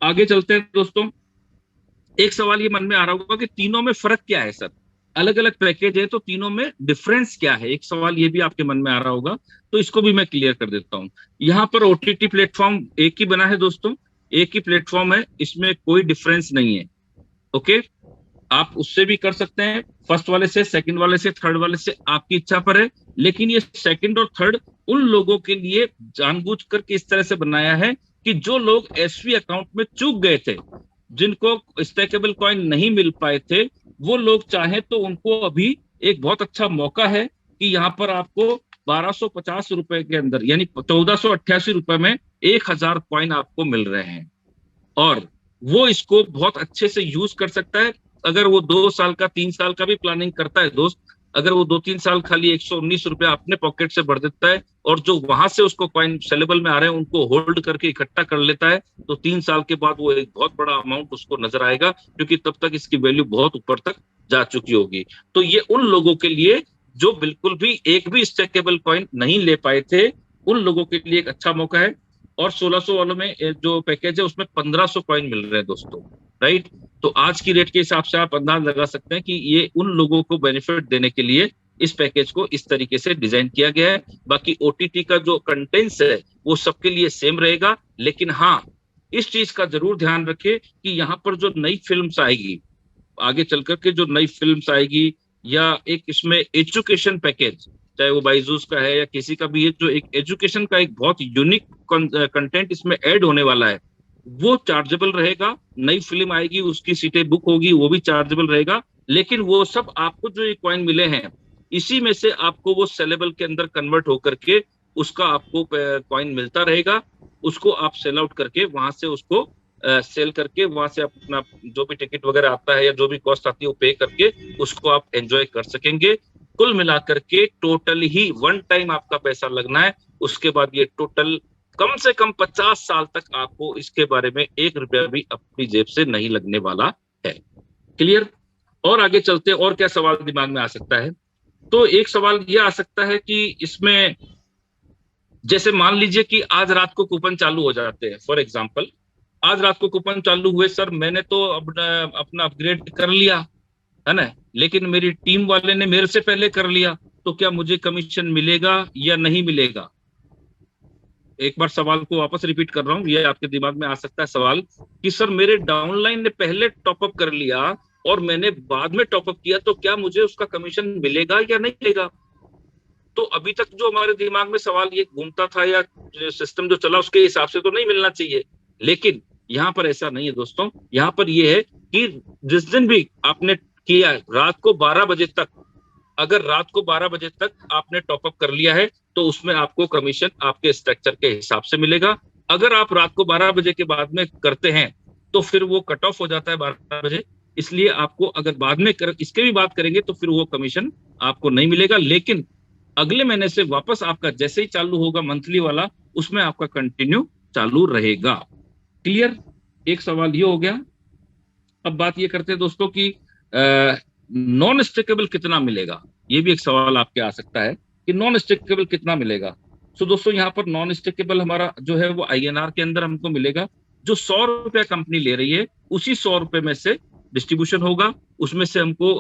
आगे चलते हैं दोस्तों। एक सवाल ये मन में आ रहा होगा कि तीनों में फर्क क्या है सर? अलग अलग पैकेज है तो तीनों में डिफरेंस क्या है? एक सवाल ये भी आपके मन में आ रहा होगा, तो इसको भी मैं क्लियर कर देता हूं। यहाँ पर ओटीटी प्लेटफॉर्म एक ही बना है दोस्तों, एक ही प्लेटफॉर्म है, इसमें कोई डिफरेंस नहीं है। ओके, आप उससे भी कर सकते हैं, फर्स्ट वाले से, सेकंड वाले से, थर्ड वाले से, आपकी इच्छा पर है। लेकिन ये सेकंड और थर्ड उन लोगों के लिए जानबूझकर इस तरह से बनाया है कि जो लोग एसवी अकाउंट में चूक गए थे, जिनको स्टेकेबल कॉइन नहीं मिल पाए थे, वो लोग चाहे तो उनको अभी एक बहुत अच्छा मौका है कि यहाँ पर आपको 1250 रुपए के अंदर, यानी 1488 रुपए में 1000 कॉइन आपको मिल रहे हैं। और वो इसको बहुत अच्छे से यूज कर सकता है। अगर वो 2 साल का 3 साल का भी प्लानिंग करता है दोस्त, अगर वो 2-3 साल खाली 119 रुपया अपने पॉकेट से भर देता है और जो वहां से उसको कॉइन सेलेबल में आ रहे हैं उनको होल्ड करके इकट्ठा कर लेता है, तो 3 साल के बाद वो एक बहुत बड़ा अमाउंट उसको नजर आएगा, क्योंकि तब तक इसकी वैल्यू बहुत ऊपर तक जा चुकी होगी। तो ये उन लोगों के लिए जो बिल्कुल भी एक भी स्टेकेबल कॉइन नहीं ले पाए थे, उन लोगों के लिए एक अच्छा मौका है। और 1600 वालों में जो पैकेज है उसमें 1500 कॉइन मिल रहे हैं दोस्तों, राइट। तो आज की रेट के हिसाब से आप अंदाज लगा सकते हैं कि ये उन लोगों को बेनिफिट देने के लिए इस पैकेज को इस तरीके से डिजाइन किया गया है। बाकी ओटीटी का जो कंटेंट्स है वो सबके लिए सेम रहेगा, लेकिन हाँ, इस चीज का जरूर ध्यान रखें कि यहाँ पर जो नई फिल्म्स आएगी, आगे चल करके जो नई फिल्म्स आएगी, या एक इसमें एजुकेशन पैकेज, चाहे वो बाइजूस का है या किसी का भी है, जो एक एजुकेशन का एक बहुत यूनिक कंटेंट इसमें ऐड होने वाला है, वो चार्जेबल रहेगा। नई फिल्म आएगी, उसकी सीटें बुक होगी, वो भी चार्जेबल रहेगा। लेकिन वो सब आपको जो ये कॉइन मिले हैं, इसी में से आपको वो सेलेबल के अंदर कन्वर्ट होकर के उसका आपको कॉइन मिलता रहेगा। उसको आप सेल आउट करके वहां से उसको सेल करके वहां से अपना जो भी टिकट वगैरह आता है या जो भी कॉस्ट आती है वो पे करके उसको आप एंजॉय कर सकेंगे। कुल मिलाकर के टोटल ही वन टाइम आपका पैसा लगना है। उसके बाद ये टोटल कम से कम 50 साल तक आपको इसके बारे में 1 रुपया भी अपनी जेब से नहीं लगने वाला है। क्लियर? और आगे चलते हैं, और क्या सवाल दिमाग में आ सकता है? तो एक सवाल ये आ सकता है कि इसमें जैसे मान लीजिए कि आज रात को कूपन चालू हो जाते हैं, फॉर एग्जाम्पल आज रात को कूपन चालू हुए, सर मैंने तो अपना अपग्रेड कर लिया है ना, लेकिन मेरी टीम वाले ने मेरे से पहले कर लिया, तो क्या मुझे कमीशन मिलेगा या नहीं मिलेगा? एक बार सवाल को वापस रिपीट कर रहा हूं, ये आपके दिमाग में आ सकता है सवाल कि सर मेरे डाउनलाइन ने पहले टॉपअप कर लिया और मैंने बाद में टॉपअप किया, तो क्या मुझे उसका कमीशन मिलेगा या नहीं मिलेगा? तो अभी तक जो हमारे दिमाग में सवाल ये घूमता था या सिस्टम जो चला उसके हिसाब से तो नहीं मिलना चाहिए, लेकिन यहाँ पर ऐसा नहीं है दोस्तों। यहाँ पर ये है कि जिस दिन भी आपने किया रात को 12 बजे तक, अगर रात को 12 बजे तक आपने टॉपअप कर लिया है तो उसमें आपको कमीशन आपके स्ट्रक्चर के हिसाब से मिलेगा। अगर आप रात को 12 बजे के बाद में करते हैं तो फिर वो कट ऑफ हो जाता है 12 बजे, इसलिए आपको अगर बाद में इसके भी बात करेंगे तो फिर वो कमीशन आपको नहीं मिलेगा। लेकिन अगले महीने से वापस आपका जैसे ही चालू होगा मंथली वाला, उसमें आपका कंटिन्यू चालू रहेगा। क्लियर? एक सवाल ये हो गया। अब बात ये करते हैं दोस्तों कि नॉन स्टेकेबल कितना मिलेगा, ये भी एक सवाल आपके आ सकता है कि नॉन स्टेकेबल कितना मिलेगा। तो दोस्तों यहाँ पर नॉन स्टेकेबल हमारा जो है वो INR के अंदर हमको मिलेगा। जो 100 रुपया कंपनी ले रही है उसी 100 रुपए में से डिस्ट्रीब्यूशन होगा, उसमें से हमको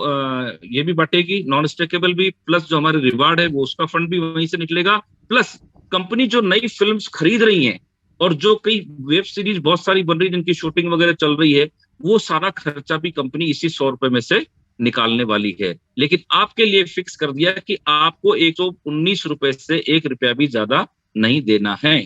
ये भी बटेगी नॉन स्टेकेबल भी, प्लस जो हमारे रिवार्ड है वो उसका फंड भी वहीं से निकलेगा, प्लस कंपनी जो नई फिल्म्स खरीद रही हैं और जो कई वेब सीरीज बहुत सारी बन रही है जिनकी शूटिंग वगैरह चल रही है, वो सारा खर्चा भी कंपनी इसी 100 रुपए में से निकालने वाली है। लेकिन आपके लिए फिक्स कर दिया कि आपको 119 रुपए से 1 रुपया भी ज्यादा नहीं देना है।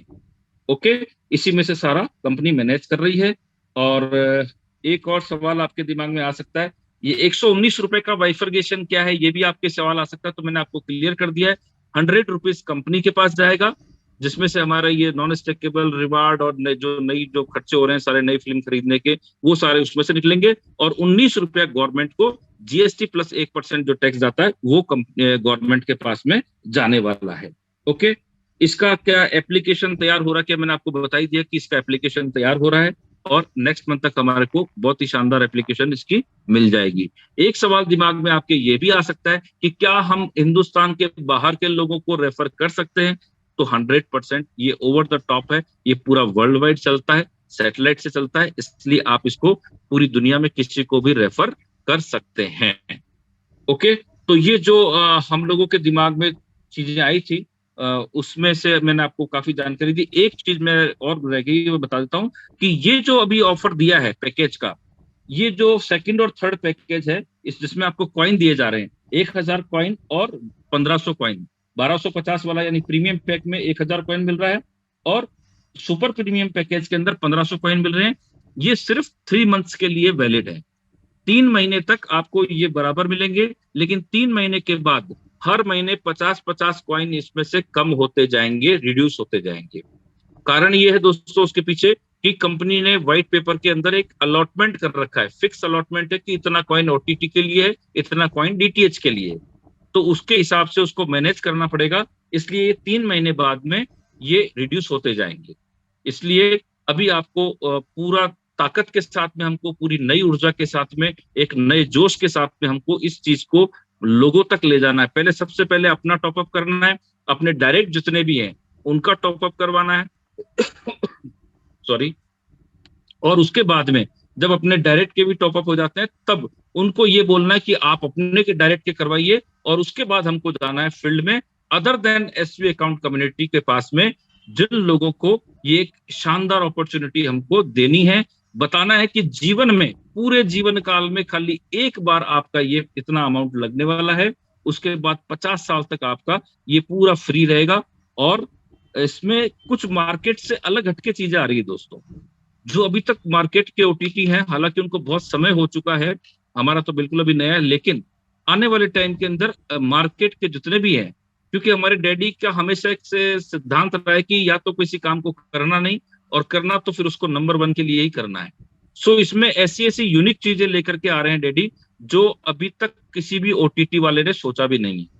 ओके, इसी में से सारा कंपनी मैनेज कर रही है। और एक और सवाल आपके दिमाग में आ सकता है, ये 119 रुपए का बाइफर्गेशन क्या है, ये भी आपके सवाल आ सकता है। तो मैंने आपको क्लियर कर दिया है, 100 रुपीज कंपनी के पास जाएगा, जिसमें से हमारा ये नॉन स्टेकेबल रिवार्ड और जो नई जो खर्चे हो रहे हैं सारे नई फिल्म खरीदने के, वो सारे उसमें से निकलेंगे। और 19 रुपया गवर्नमेंट को GST प्लस 1% जो टैक्स जाता है वो गवर्नमेंट के पास में जाने वाला है। ओके, इसका क्या एप्लीकेशन तैयार हो रहा है, क्या मैंने आपको बता ही दिया कि इसका एप्लीकेशन तैयार हो रहा है और नेक्स्ट मंथ तक हमारे को बहुत ही शानदार एप्लीकेशन इसकी मिल जाएगी। एक सवाल दिमाग में आपके ये भी आ सकता है कि क्या हम हिंदुस्तान के बाहर के लोगों को रेफर कर सकते हैं? तो 100% ये ओवर द टॉप है, ये पूरा वर्ल्ड वाइड चलता है, सैटेलाइट से चलता है, इसलिए आप इसको पूरी दुनिया में किसी को भी रेफर कर सकते हैं। ओके, तो ये जो हम लोगों के दिमाग में चीजें आई थी उसमें से मैंने आपको काफी जानकारी दी। एक चीज मैं और रह गई वो बता देता हूँ कि ये जो अभी ऑफर दिया है पैकेज का, ये जो सेकंड और थर्ड पैकेज है इस जिसमें आपको कॉइन दिए जा रहे हैं, 1000 कॉइन और 1500 कॉइन। 1250 वाला यानी प्रीमियम पैक में 1000 कॉइन मिल रहा है और सुपर प्रीमियम पैकेज के अंदर 1500 कॉइन मिल रहे हैं। ये सिर्फ 3 मंथ्स के लिए वैलिड है, 3 महीने तक आपको ये बराबर मिलेंगे, लेकिन 3 महीने के बाद हर महीने 50-50 कॉइन इसमें से कम होते जाएंगे, रिड्यूस होते जाएंगे। कारण ये है दोस्तों उसके पीछे कि कंपनी ने व्हाइट पेपर के अंदर एक अलॉटमेंट कर रखा है, फिक्स अलॉटमेंट है कि इतना कॉइन ओटीटी के लिए है, इतना कॉइन डीटीएच के लिए है। तो उसके हिसाब से उसको मैनेज करना पड़ेगा, इसलिए 3 महीने बाद में ये रिड्यूस होते जाएंगे। इसलिए अभी आपको पूरा ताकत के साथ में, हमको पूरी नई ऊर्जा के साथ में, एक नए जोश के साथ में हमको इस चीज को लोगों तक ले जाना है। पहले सबसे पहले अपना टॉपअप करना है, अपने डायरेक्ट जितने भी हैं उनका टॉपअप करवाना है सॉरी। और उसके बाद में जब अपने डायरेक्ट के भी टॉपअप हो जाते हैं, तब उनको ये बोलना है कि आप अपने के डायरेक्ट के करवाइए, और उसके बाद हमको जाना है फील्ड में, other than SV account community के पास में, जिन लोगों को ये एक शानदार अपॉर्चुनिटी हमको देनी है। बताना है कि जीवन में, पूरे जीवन काल में खाली एक बार आपका ये इतना अमाउंट लगने वाला है, उसके बाद 50 साल तक आपका ये पूरा फ्री रहेगा। और इसमें कुछ मार्केट से अलग हटके चीजें आ रही है दोस्तों, जो अभी तक मार्केट के ओटीटी हैं, हालांकि उनको बहुत समय हो चुका है, हमारा तो बिल्कुल अभी नया है, लेकिन आने वाले टाइम के अंदर मार्केट के जितने भी हैं, क्योंकि हमारे डैडी का हमेशा एक से सिद्धांत रहा है कि या तो किसी काम को करना नहीं, और करना तो फिर उसको नंबर 1 के लिए ही करना है। सो इसमें ऐसी ऐसी यूनिक चीजें लेकर के आ रहे हैं डैडी, जो अभी तक किसी भी ओटीटी वाले ने सोचा भी नहीं है।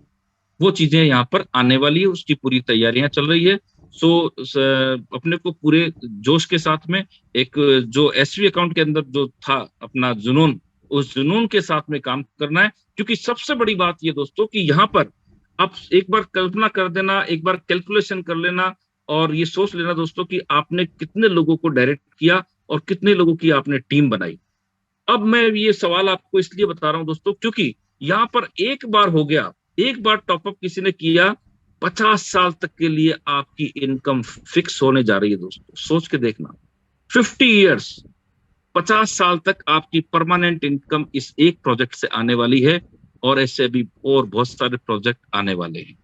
वो चीजें यहाँ पर आने वाली है, उसकी पूरी तैयारियां चल रही है। सो अपने को पूरे जोश के साथ में, एक जो एसवी अकाउंट के अंदर जो था अपना जुनून, उस जुनून के साथ में काम करना है। क्योंकि सबसे बड़ी बात ये दोस्तों कि यहाँ पर आप एक बार कल्पना कर देना, एक बार कैलकुलेशन कर लेना, और ये सोच लेना दोस्तों कि आपने कितने लोगों को डायरेक्ट किया और कितने लोगों की आपने टीम बनाई। अब मैं ये सवाल आपको इसलिए बता रहा हूं दोस्तों, क्योंकि यहाँ पर एक बार हो गया, एक बार टॉपअप किसी ने किया, 50 साल तक के लिए आपकी इनकम फिक्स होने जा रही है दोस्तों। सोच के देखना, 50 ईयर्स, 50 साल तक आपकी परमानेंट इनकम इस एक प्रोजेक्ट से आने वाली है, और ऐसे भी और बहुत सारे प्रोजेक्ट आने वाले हैं,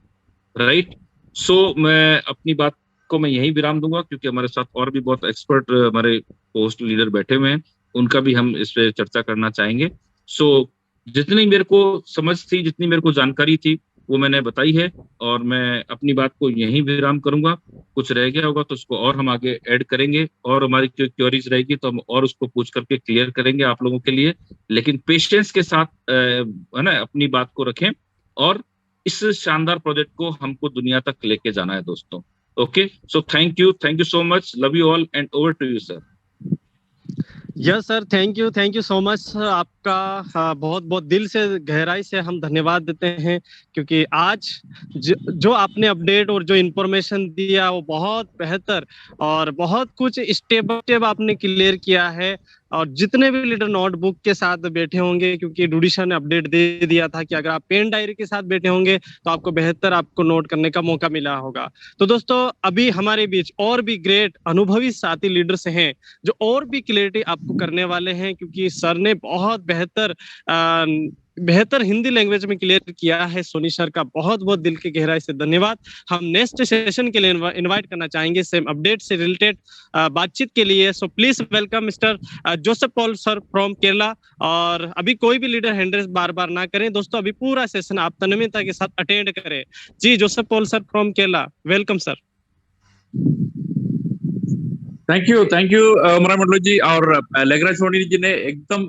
राइट। सो मैं अपनी बात को मैं यही विराम दूंगा, क्योंकि हमारे साथ और भी बहुत एक्सपर्ट हमारे पोस्ट लीडर बैठे हुए हैं, उनका भी हम इस पे चर्चा करना चाहेंगे। सो जितनी मेरे को समझ थी, जितनी मेरे को जानकारी थी, वो मैंने बताई है, और मैं अपनी बात को यहीं विराम करूंगा। कुछ रह गया होगा तो उसको और हम आगे ऐड करेंगे, और हमारी क्वेरीज रहेगी तो हम और उसको पूछ करके क्लियर करेंगे आप लोगों के लिए। लेकिन पेशेंस के साथ है ना, अपनी बात को रखें, और इस शानदार प्रोजेक्ट को हमको दुनिया तक लेके जाना है दोस्तों। Okay, so thank you so much, love you all, and over to you sir. Yes sir, thank you so much. आपका बहुत बहुत दिल से, गहराई से हम धन्यवाद देते हैं, क्योंकि आज जो आपने अपडेट और जो इन्फॉर्मेशन दिया वो बहुत बेहतर, और बहुत कुछ स्टेप बाय स्टेप आपने क्लियर किया है। और जितने भी लीडर नोटबुक के साथ बैठे होंगे, क्योंकि डूडी सर ने अपडेट दे दिया था कि अगर आप पेन डायरी के साथ बैठे होंगे तो आपको बेहतर आपको नोट करने का मौका मिला होगा। तो दोस्तों, अभी हमारे बीच और भी ग्रेट अनुभवी साथी लीडर्स हैं, जो और भी क्लियरिटी आपको करने वाले हैं, क्योंकि सर ने बहुत बेहतर हिंदी लैंग्वेज में क्लियर किया है। सोनी सर का बहुत बहुत दिल की गहराई से धन्यवाद। हम नेक्स्ट सेशन के लिए इनवाइट करना चाहेंगे सेम अपडेट से रिलेटेड बातचीत के लिए। So please welcome mister Joseph Paul sir from Kerala. और अभी कोई भी लीडर हैंड रेस बार बार ना करें दोस्तों, अभी पूरा सेशन आप तन्मयता के साथ अटेंड करें। जी, Joseph Paul sir from Kerala, welcome sir. Thank you मरामंडलो जी और लेगराज सोनी जी ने एकदम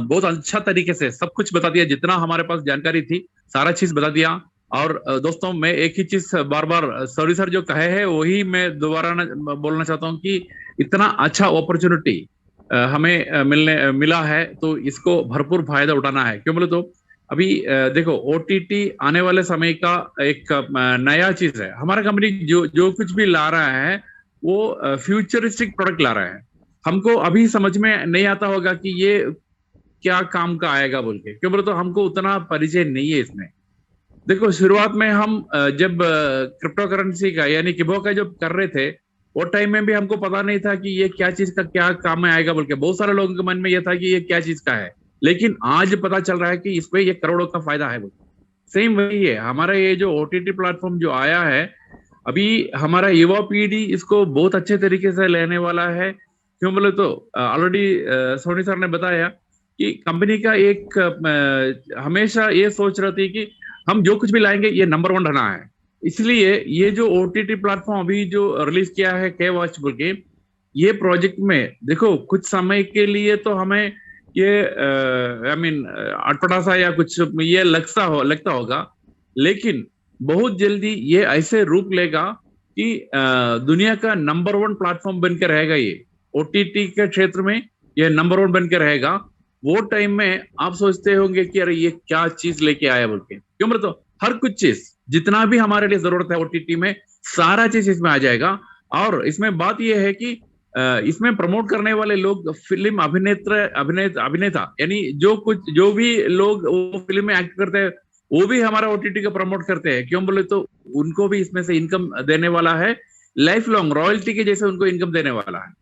बहुत अच्छा तरीके से सब कुछ बता दिया, जितना हमारे पास जानकारी थी सारा चीज बता दिया। और दोस्तों, मैं एक ही चीज बार बार सॉरी सर जो कहे हैं वही मैं दोबारा बोलना चाहता हूँ कि इतना अच्छा अपॉर्चुनिटी हमें मिला है, तो इसको भरपूर फायदा उठाना है। क्यों बोले तो अभी देखो, ओटीटी आने वाले समय का एक नया चीज है। हमारा कंपनी जो कुछ भी ला रहा है वो फ्यूचरिस्टिक प्रोडक्ट ला रहा है। हमको अभी समझ में नहीं आता होगा कि ये क्या काम का आएगा बोल के, क्यों बोले तो हमको उतना परिचय नहीं है इसमें। देखो, शुरुआत में हम जब क्रिप्टो करेंसी का यानी किबो का जब कर रहे थे, वो टाइम में भी हमको पता नहीं था कि ये क्या चीज का क्या काम में आएगा बोल के। बहुत सारे लोगों के मन में यह था कि ये क्या चीज का है, लेकिन आज पता चल रहा है कि इसमें ये करोड़ों का फायदा है। सेम वही है हमारा ये जो ओटीटी प्लेटफॉर्म जो आया है, अभी हमारा युवा पीढ़ी इसको बहुत अच्छे तरीके से लेने वाला है। क्यों बोले तो ऑलरेडी सोनी सर ने बताया कि कंपनी का एक हमेशा ये सोच रही थी कि हम जो कुछ भी लाएंगे ये नंबर 1 रहना है। इसलिए ये जो ओटीटी प्लेटफॉर्म अभी जो रिलीज किया है के वॉच बोल के, ये प्रोजेक्ट में देखो कुछ समय के लिए तो हमें ये अटपटा सा या कुछ ये लगता होगा, लेकिन बहुत जल्दी ये ऐसे रूप लेगा कि दुनिया का नंबर 1 प्लेटफॉर्म बनकर रहेगा। ये ओटीटी के क्षेत्र में ये नंबर 1 बनकर रहेगा। वो टाइम में आप सोचते होंगे कि अरे ये क्या चीज लेके आया बोल के, क्यों बोले तो हर कुछ चीज जितना भी हमारे लिए जरूरत है ओटीटी में सारा चीज इसमें आ जाएगा। और इसमें बात यह है कि इसमें प्रमोट करने वाले लोग फिल्म अभिनेता यानी जो भी लोग वो फिल्म में एक्ट करते हैं वो भी हमारा ओटीटी का प्रमोट करते हैं। क्यों बोले तो उनको भी इसमें से इनकम देने वाला है, लाइफ लॉन्ग रॉयल्टी के जैसे उनको इनकम देने वाला है।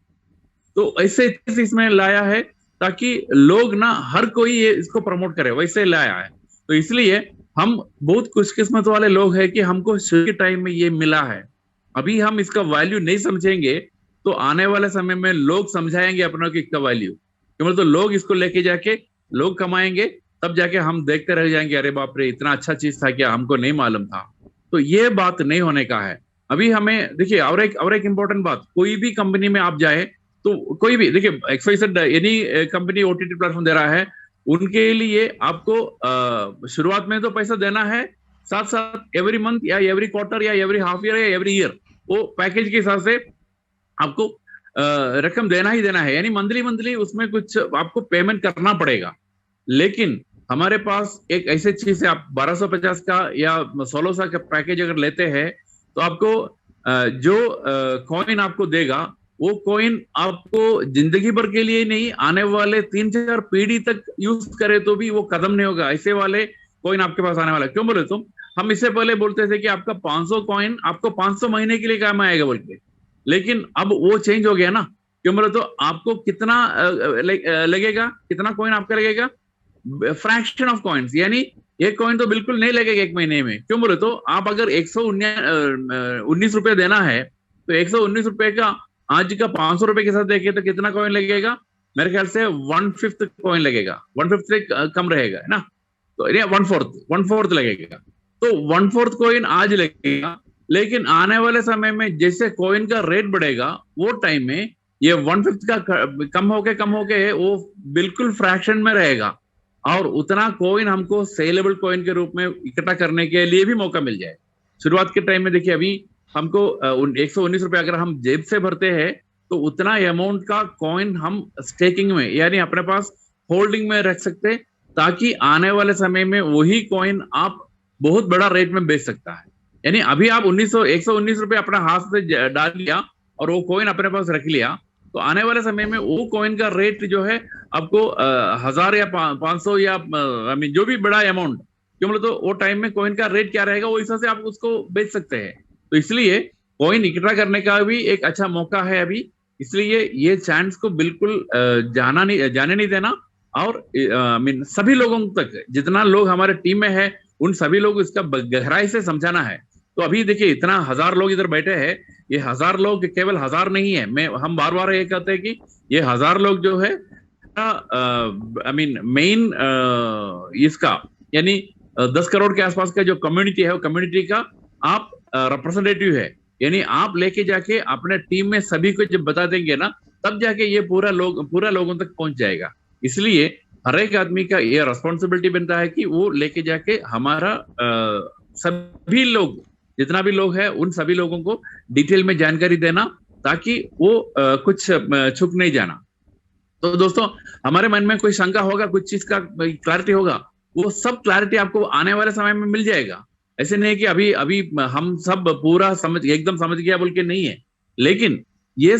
तो ऐसे इसमें लाया है ताकि लोग ना हर कोई ये इसको प्रमोट करे, वैसे लाया है। तो इसलिए हम बहुत खुशकिस्मत वाले लोग हैं कि हमको शुरू के टाइम में ये मिला है। अभी हम इसका वैल्यू नहीं समझेंगे तो आने वाले समय में लोग समझाएंगे अपनों की इसका वैल्यू, क्योंकि तो लोग इसको लेके जाके लोग कमाएंगे, तब जाके हम देखते रह जाएंगे अरे बाप रे इतना अच्छा चीज था क्या, हमको नहीं मालूम था। तो ये बात नहीं होने का है। अभी हमें देखिए और एक इंपॉर्टेंट बात, कोई भी कंपनी में आप जाए तो कोई भी देखिए XYZ any company OTT platform दे रहा है, उनके लिए आपको शुरुआत में तो पैसा देना है, साथ साथ एवरी मंथ या एवरी क्वार्टर या एवरी हाफ ईयर या एवरी ईयर वो पैकेज के हिसाब से आपको रकम देना ही देना है। यानी मंथली उसमें कुछ आपको पेमेंट करना पड़ेगा। लेकिन हमारे पास एक ऐसी चीज है, आप 1250 का या 1600 का पैकेज अगर लेते हैं तो आपको जो कॉइन आपको देगा वो कॉइन आपको जिंदगी भर के लिए नहीं, आने वाले 3-4 पीढ़ी तक यूज करे तो भी वो खत्म नहीं होगा। ऐसे वाले कॉइन आपके पास आने वाला है। क्यों बोले तो हम इससे पहले बोलते थे कि आपका 500 कॉइन आपको 500 महीने के लिए काम आएगा बोल के, लेकिन अब वो चेंज हो गया ना। क्यों बोले तो आपको कितना लगेगा, कितना कॉइन आपका लगेगा, फ्रैक्शन ऑफ कॉइन्स, यानी एक कॉइन तो बिल्कुल नहीं लगेगा एक महीने में। क्यों बोले तो आप अगर 119 रुपए देना है तो 119 रुपए का आज का 500 रुपए के साथ देखे तो कितना कॉइन लगेगा, मेरे ख्याल से 1/5 कॉइन लगेगा, 1/5 से कम रहेगा, है ना। तो 1/4 लगेगा। तो 1/4 कॉइन आज लगेगा, लेकिन आने वाले समय में जैसे कॉइन का रेट बढ़ेगा वो टाइम में ये 1/5 का कम होके वो बिल्कुल फ्रैक्शन में रहेगा और उतना कॉइन हमको सेलेबल कॉइन के रूप में इकट्ठा करने के लिए भी मौका मिल जाए। शुरुआत के टाइम में देखिए अभी हमको 119 रुपए अगर हम जेब से भरते हैं तो उतना अमाउंट का कॉइन हम स्टेकिंग में यानी अपने पास होल्डिंग में रख सकते, ताकि आने वाले समय में वही कॉइन आप बहुत बड़ा रेट में बेच सकता है। यानी अभी आप 119 रुपए अपना हाथ से डाल लिया और वो कॉइन अपने पास रख लिया, तो आने वाले समय में वो कॉइन का रेट जो है आपको 1000 या 500 या जो भी बड़ा अमाउंट, क्यों बोले तो वो टाइम में कॉइन का रेट क्या रहेगा वो हिसाब से आप उसको बेच सकते हैं। तो इसलिए कॉइन इकट्ठा करने का भी एक अच्छा मौका है अभी, इसलिए ये चांस को बिल्कुल जाने नहीं देना। और सभी लोगों तक, जितना लोग हमारे टीम में है उन सभी लोग इसका गहराई से समझाना है। तो अभी देखिए इतना 1000 लोग इधर बैठे हैं, ये 1000 लोग केवल 1000 नहीं है, हम बार बार ये कहते हैं कि ये 1000 लोग जो है मेन इसका यानी 10 करोड़ के आसपास का जो कम्युनिटी है वो कम्युनिटी का आप रिप्रेजेंटेटिव है। यानी आप लेके जाके अपने टीम में सभी को जब बता देंगे ना, तब जाके ये पूरा लोगों तक पहुंच जाएगा। इसलिए हर एक आदमी का ये रिस्पॉन्सिबिलिटी बनता है कि वो लेके जाके हमारा सभी लोग, जितना भी लोग हैं उन सभी लोगों को डिटेल में जानकारी देना, ताकि वो कुछ छुप नहीं जाना। तो दोस्तों हमारे मन में कोई शंका होगा, कुछ चीज का क्लैरिटी होगा, वो सब क्लैरिटी आपको आने वाले समय में मिल जाएगा। ऐसे नहीं कि अभी हम सब पूरा एकदम समझ गया बोल के नहीं है, लेकिन ये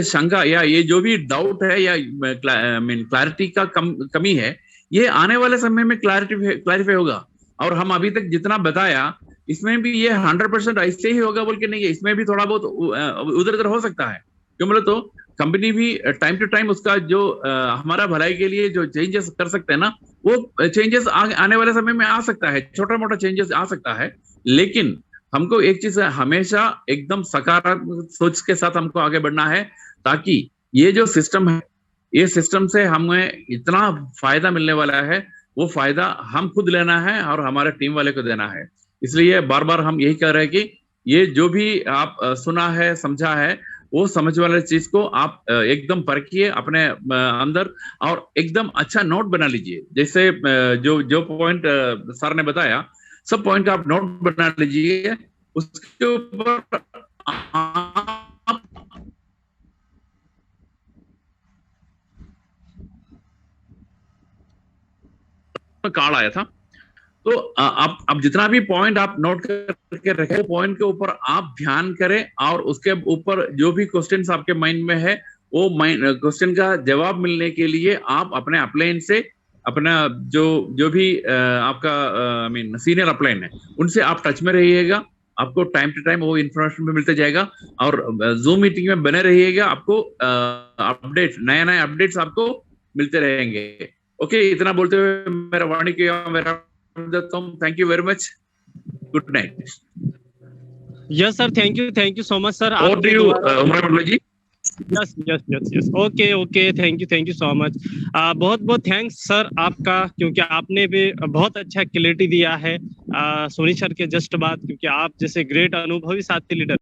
शंका या ये जो भी डाउट है या क्लैरिटी का कमी है, ये आने वाले समय में क्लैरिफाई होगा। और हम अभी तक जितना बताया इसमें भी ये 100% ऐसे ही होगा बोल के नहीं है, इसमें भी थोड़ा बहुत उधर उधर हो सकता है। क्यों बोले तो कंपनी भी टाइम टू टाइम उसका जो हमारा भलाई के लिए जो चेंजेस कर सकते हैं ना, वो चेंजेस आने वाले समय में आ सकता है, छोटा मोटा चेंजेस आ सकता है। लेकिन हमको एक चीज हमेशा एकदम सकारात्मक सोच के साथ हमको आगे बढ़ना है, ताकि ये जो सिस्टम है, ये सिस्टम से हमें इतना फायदा मिलने वाला है, वो फायदा हम खुद लेना है और हमारे टीम वाले को देना है। इसलिए बार बार हम यही कह रहे हैं कि ये जो भी आप सुना है, समझा है, वो समझ वाले चीज को आप एकदम परखिए अपने अंदर और एकदम अच्छा नोट बना लीजिए। जैसे जो जो पॉइंट सर ने बताया, सब पॉइंट का आप नोट बना लीजिए, उसके ऊपर आप कार्ड आया था, तो आप जितना भी पॉइंट आप नोट करके रखे, पॉइंट के ऊपर आप ध्यान करें और उसके ऊपर जो भी क्वेश्चंस आपके माइंड में है वो क्वेश्चन का जवाब मिलने के लिए आप अपने अपलाइन से अपना जो जो भी आपका आई मीन सीनियर अपलाइन है उनसे आप टच में रहिएगा। आपको टाइम टू टाइम वो इन्फॉर्मेशन भी मिलता जाएगा और जूम मीटिंग में बने रहिएगा। आपको अपडेट नए अपडेट्स आपको मिलते रहेंगे। ओके, इतना बोलते हुए मेरा वाणी किया मेरा thank you very much, good night. Yes sir, thank you so much sir. Over to you Umar Mandal ji. Yes okay, thank you so much. बहुत बहुत थैंक्स सर आपका, क्योंकि आपने भी बहुत अच्छा क्लैरिटी दिया है सोनी सर के जस्ट बाद, क्योंकि आप जैसे ग्रेट अनुभवी साथी लीडर